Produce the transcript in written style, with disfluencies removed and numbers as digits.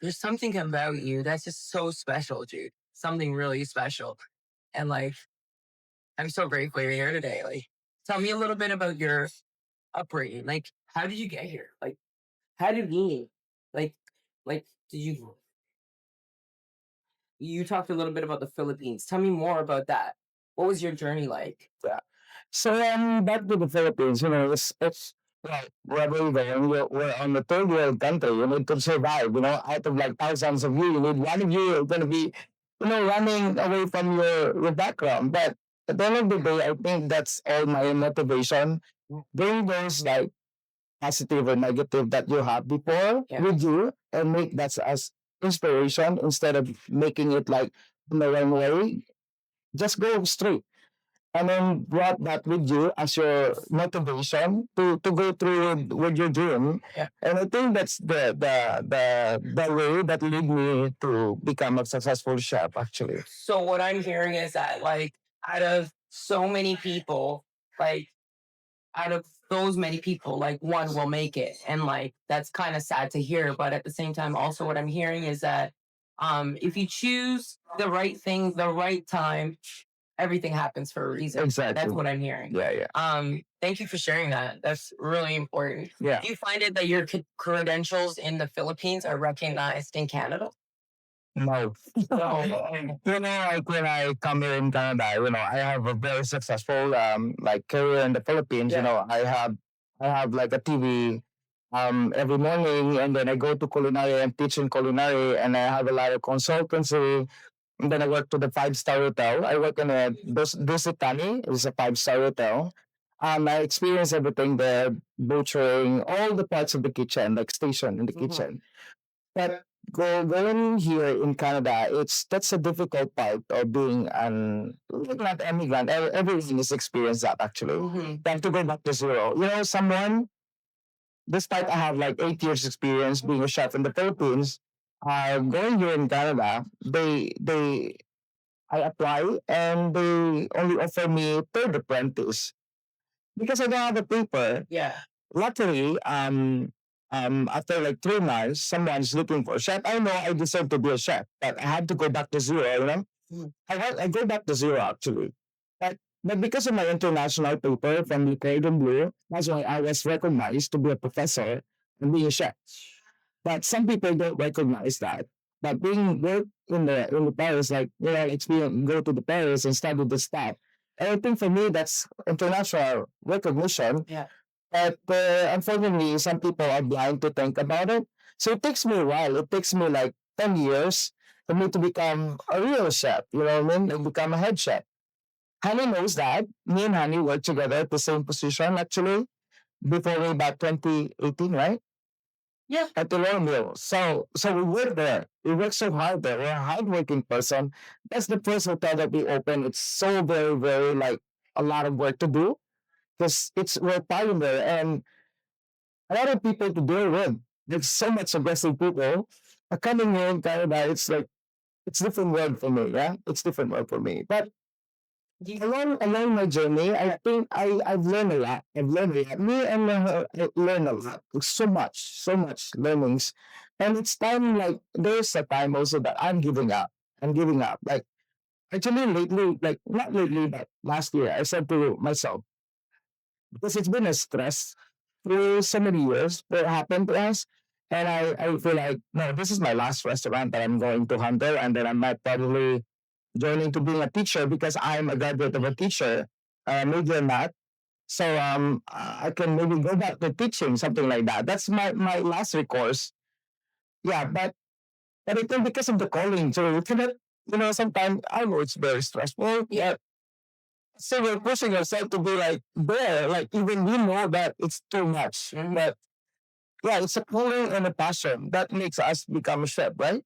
there's something about you that's just so special, dude. Something really special. And like, I'm so grateful you're here today. Like, tell me a little bit about your upbringing. Like, how did you get here? Like, how did you, like, did you talked a little bit about the Philippines. Tell me more about that. What was your journey like? Yeah. So back to the Philippines, it's like wherever you go, and we're on the third world country. You need to survive. Out of like thousands of you need one of you going to be, running away from your background. But at the end of the day, I think that's all my motivation. Bring those like positive or negative that you have before with you and make that as inspiration instead of making it like in the wrong way. Just go straight and then brought that with you as your motivation to go through with your dream. Yeah. And I think that's the way that led me to become a successful chef actually. So what I'm hearing is that like out of so many people, like out of those many people, like one will make it. And like that's kind of sad to hear. But at the same time, also what I'm hearing is that if you choose the right thing, the right time, everything happens for a reason. Exactly. That's what I'm hearing. Yeah. Thank you for sharing that. That's really important. Yeah. Do you find it that your credentials in the Philippines are recognized in Canada? No. No. Like when I come here in Canada, I have a very successful like career in the Philippines. Yeah. I have like a TV every morning, and then I go to culinary and teach in culinary, and I have a lot of consultancy. And then I work to the 5-star hotel. I work in a Dusitani. It's a 5-star hotel. I experience everything there, butchering, all the parts of the kitchen, like station in the kitchen. But going here in Canada, that's a difficult part of being an immigrant. Immigrant. Everything is experienced that actually. Mhm. Then to go back to zero. Someone, despite I have like 8 years experience being a chef in the Philippines, going here in Canada, they I apply and they only offer me third apprentice because I don't have a paper. Yeah. Luckily, after like 3 months, someone's looking for a chef. I know I deserve to be a chef, but I had to go back to zero. I go back to zero actually, but because of my international paper from Migrate and Blue, that's why I was recognized to be a professor and be a chef. But some people don't recognize that. But being work in the Paris, like experience, go to the Paris and study the stuff. And I think for me that's international recognition. Yeah. But unfortunately, some people are blind to think about it. So it takes me a while. It takes me like 10 years for me to become a real chef. You know what I mean? And become a head chef. Honey knows that. Me and Honey worked together at the same position actually before way back 2018, right? Yeah. At the lower mill. So we work there. We work so hard there. We're a hardworking person. That's the first hotel that we opened. It's so very, very like a lot of work to do because we're pioneer and a lot of people to deal with. There's so much aggressive people. Coming here in Canada, it's like it's different world for me. Yeah, it's different world for me. But along my journey, I think I've learned a lot. I've learned a lot. Me and her I learned a lot. So much learnings. And it's time like there's a time also that I'm giving up. I'm giving up. Like actually lately, like not lately, but last year, I said to myself, because it's been a stress through so many years that happened to us. And I feel like, no, this is my last restaurant that I'm going to handle. And then I might probably joining to being a teacher because I'm a graduate of a teacher, major in math. So I can maybe go back to teaching, something like that. That's my last recourse. Yeah, but I think because of the calling too, you cannot, sometimes I know it's very stressful. Yeah. So you're pushing yourself to be like there, like even you know that it's too much. But yeah, it's a calling and a passion that makes us become a chef, right?